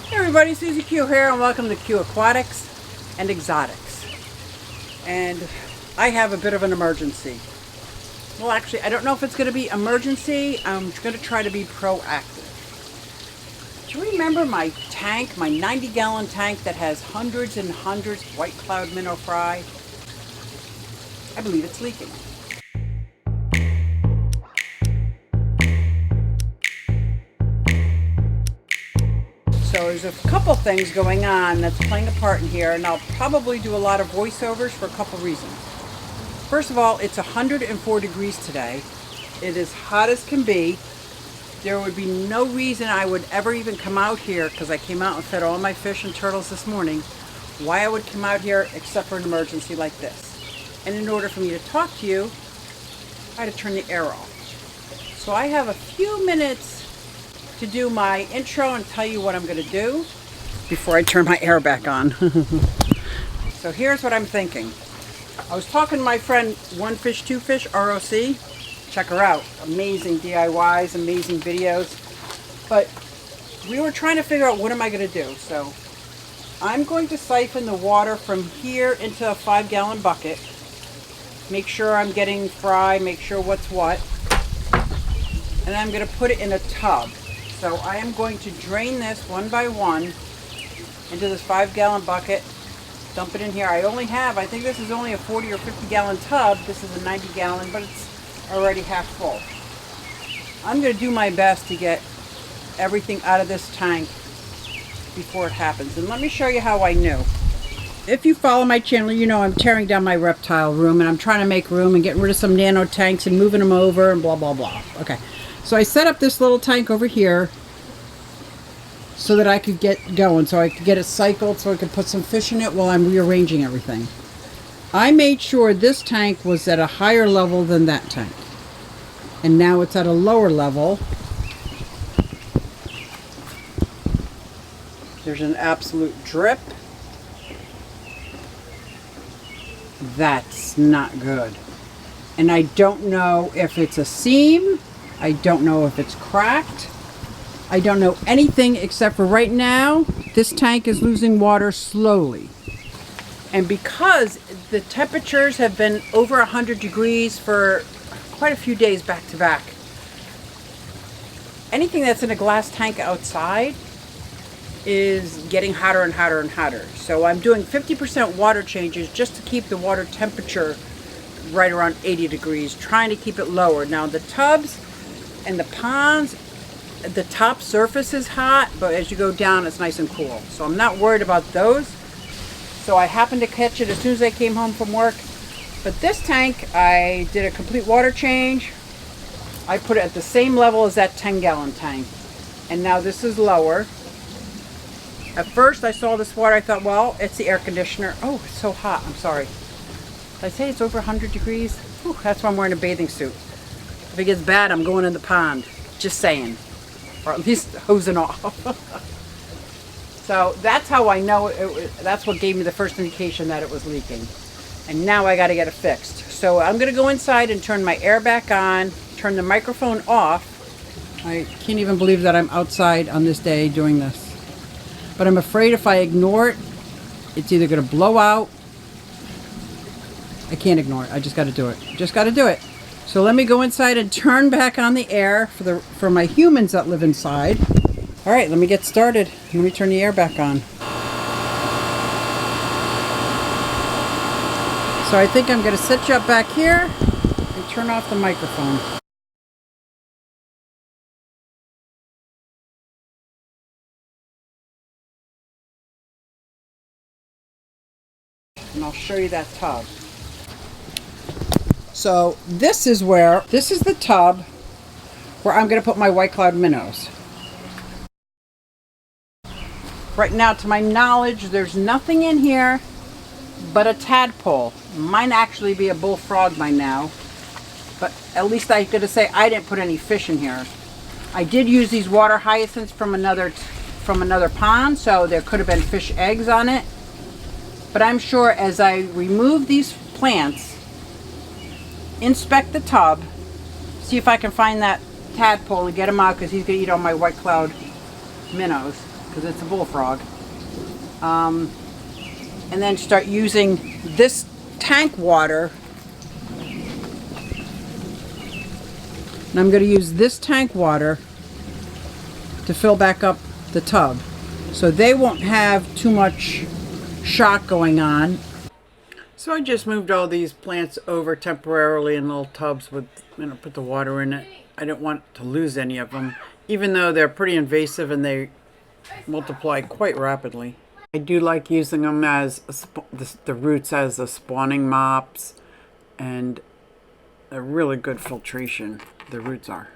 Hey everybody, SuzyQue here and welcome to QueAquatics and Exotics. And I have a bit of an emergency. Well, actually, I don't know if it's going to be emergency. I'm going to try to be proactive. Do you remember my tank, my 90-gallon tank that has hundreds and hundreds of White Cloud Minnow fry? I believe it's leaking. So there's a couple things going on that's playing a part in here, and I'll probably do a lot of voiceovers for a couple reasons. First of all, it's 104 degrees today. It is hot as can be. There would be no reason I would ever even come out here, because I came out and fed all my fish and turtles this morning, why I would come out here except for an emergency like this. And in order for me to talk to you, I had to turn the air off. So I have a few minutes to do my intro and tell you what I'm going to do before I turn my air back on. So here's what I'm thinking. I was talking to my friend One Fish, Two Fish, ROC. Check her out. Amazing DIYs, amazing videos. But we were trying to figure out what am I going to do. So I'm going to siphon the water from here into a 5-gallon bucket. Make sure I'm getting fry, make sure what's what. And I'm going to put it in a tub. So I am going to drain this one by one into this 5-gallon bucket, dump it in here. I think this is only a 40 or 50-gallon tub. This is a 90-gallon, but it's already half full. I'm going to do my best to get everything out of this tank before it happens. And let me show you how I knew. If you follow my channel, you know I'm tearing down my reptile room and I'm trying to make room and getting rid of some nano tanks and moving them over and blah, blah, blah. Okay. So I set up this little tank over here so that I could get going, so I could get it cycled, so I could put some fish in it while I'm rearranging everything. I made sure this tank was at a higher level than that tank. And now it's at a lower level. There's an absolute drip. That's not good. And I don't know if it's a seam. I don't know if it's cracked. I don't know anything except for right now, this tank is losing water slowly. And because the temperatures have been over 100 degrees for quite a few days back to back, anything that's in a glass tank outside is getting hotter and hotter and hotter. So I'm doing 50% water changes just to keep the water temperature right around 80 degrees, trying to keep it lower. Now the tubs and the ponds, the top surface is hot, but as you go down it's nice and cool. So I'm not worried about those. So I happened to catch it as soon as I came home from work. But this tank, I did a complete water change. I put it at the same level as that 10-gallon tank. And now this is lower. At first I saw this water, I thought, well, it's the air conditioner. Oh, it's so hot, I'm sorry. Did I say it's over 100 degrees? Whew, that's why I'm wearing a bathing suit. If it gets bad, I'm going in the pond. Just saying. Or at least hosing off. So that's how I know that's what gave me the first indication that it was leaking. And now I got to get it fixed. So I'm going to go inside and turn my air back on, turn the microphone off. I can't even believe that I'm outside on this day doing this. But I'm afraid if I ignore it, it's either going to blow out. I can't ignore it. I just got to do it. Just got to do it. So let me go inside and turn back on the air for my humans that live inside. All right, let me get started. Let me turn the air back on. So I think I'm going to set you up back here and turn off the microphone. And I'll show you that tub. So this is the tub where I'm going to put my White Cloud Minnows. Right now, to my knowledge, there's nothing in here but a tadpole. Might actually be a bullfrog by now, but at least I got to say I didn't put any fish in here. I did use these water hyacinths from another pond, so there could have been fish eggs on it. But I'm sure as I remove these plants, inspect the tub, see if I can find that tadpole and get him out, because he's going to eat all my White Cloud Minnows. because it's a bullfrog. And then start using this tank water. And I'm going to use this tank water to fill back up the tub, so they won't have too much shock going on. So I just moved all these plants over temporarily in little tubs with, put the water in it. I didn't want to lose any of them, even though they're pretty invasive and they multiply quite rapidly. I do like using them as the roots as the spawning mops, and a really good filtration, the roots are.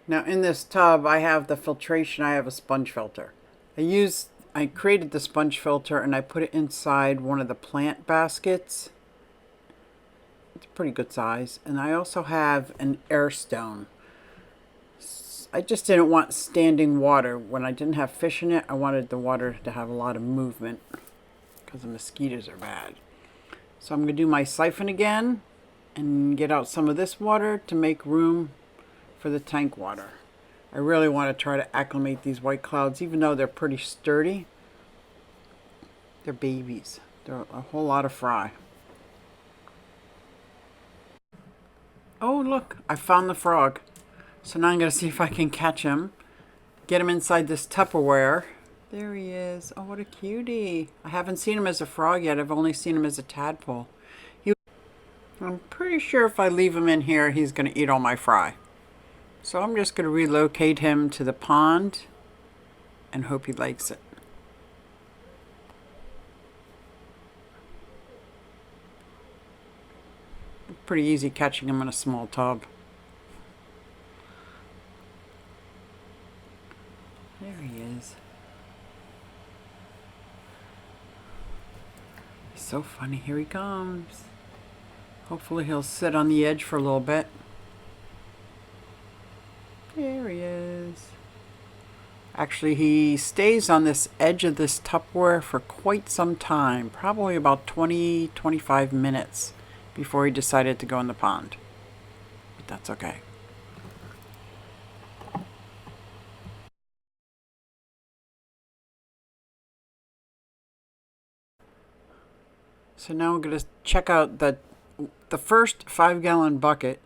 Now in this tub I have the filtration, I have a sponge filter. I created the sponge filter and I put it inside one of the plant baskets. It's a pretty good size. And I also have an air stone. I just didn't want standing water. When I didn't have fish in it, I wanted the water to have a lot of movement because the mosquitoes are bad. So I'm going to do my siphon again and get out some of this water to make room for the tank water. I really want to try to acclimate these white clouds, even though they're pretty sturdy. They're babies. They're a whole lot of fry. Oh look, I found the frog. So now I'm going to see if I can catch him. Get him inside this Tupperware. There he is. Oh, what a cutie. I haven't seen him as a frog yet. I've only seen him as a tadpole. I'm pretty sure if I leave him in here, he's going to eat all my fry. So I'm just going to relocate him to the pond and hope he likes it. Pretty easy catching him in a small tub. There he is. He's so funny. Here he comes. Hopefully he'll sit on the edge for a little bit. There he is. Actually, he stays on this edge of this Tupperware for quite some time, probably about 20-25 minutes before he decided to go in the pond. But that's okay. So now we're going to check out the first 5-gallon bucket.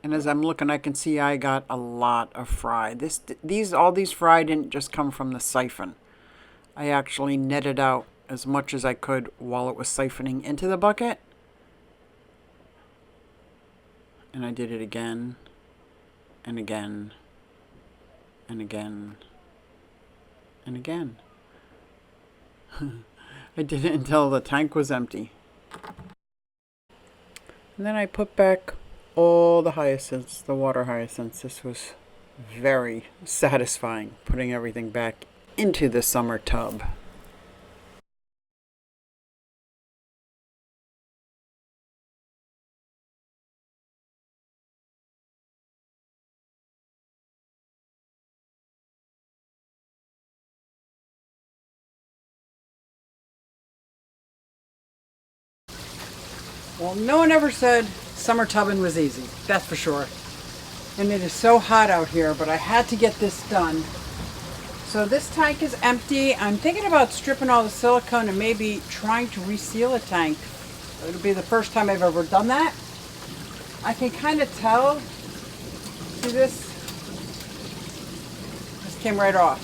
And as I'm looking, I can see I got a lot of fry. All these fry didn't just come from the siphon. I actually netted out as much as I could while it was siphoning into the bucket. And I did it again, and again, and again, and again. I did it until the tank was empty. And then I put back all the hyacinths, the water hyacinths. This was very satisfying, putting everything back into the summer tub. Well, no one ever said summer tubbing was easy, that's for sure. And it is so hot out here, but I had to get this done. So this tank is empty. I'm thinking about stripping all the silicone and maybe trying to reseal a tank. It'll be the first time I've ever done that. I can kind of tell. See this? This came right off.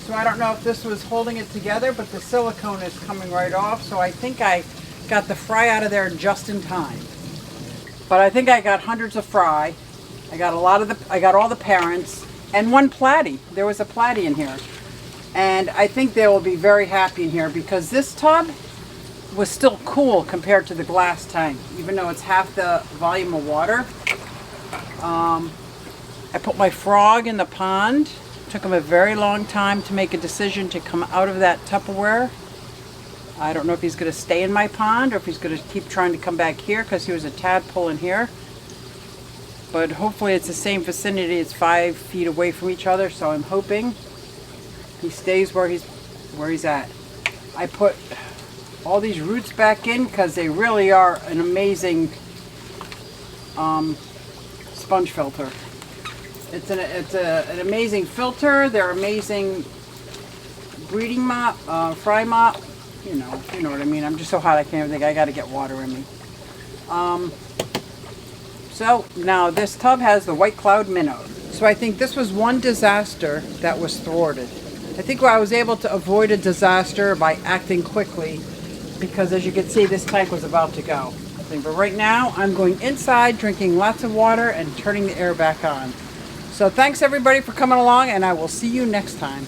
So I don't know if this was holding it together, but the silicone is coming right off. So I think I got the fry out of there just in time. But I think I got hundreds of fry. I got all the parents and one platy. There was a platy in here. And I think they will be very happy in here because this tub was still cool compared to the glass tank, even though it's half the volume of water. I put my frog in the pond. Took him a very long time to make a decision to come out of that Tupperware. I don't know if he's going to stay in my pond or if he's going to keep trying to come back here because he was a tadpole in here. But hopefully it's the same vicinity. It's 5 feet away from each other, so I'm hoping he stays where he's at. I put all these roots back in because they really are an amazing sponge filter. It's an amazing filter. They're amazing breeding mop, fry mop. You know what I mean. I'm just so hot I can't even think. I got to get water in me. So now this tub has the White Cloud Minnows. So I think this was one disaster that was thwarted. I think I was able to avoid a disaster by acting quickly because as you can see, this tank was about to go. But right now, I'm going inside, drinking lots of water and turning the air back on. So thanks everybody for coming along, and I will see you next time.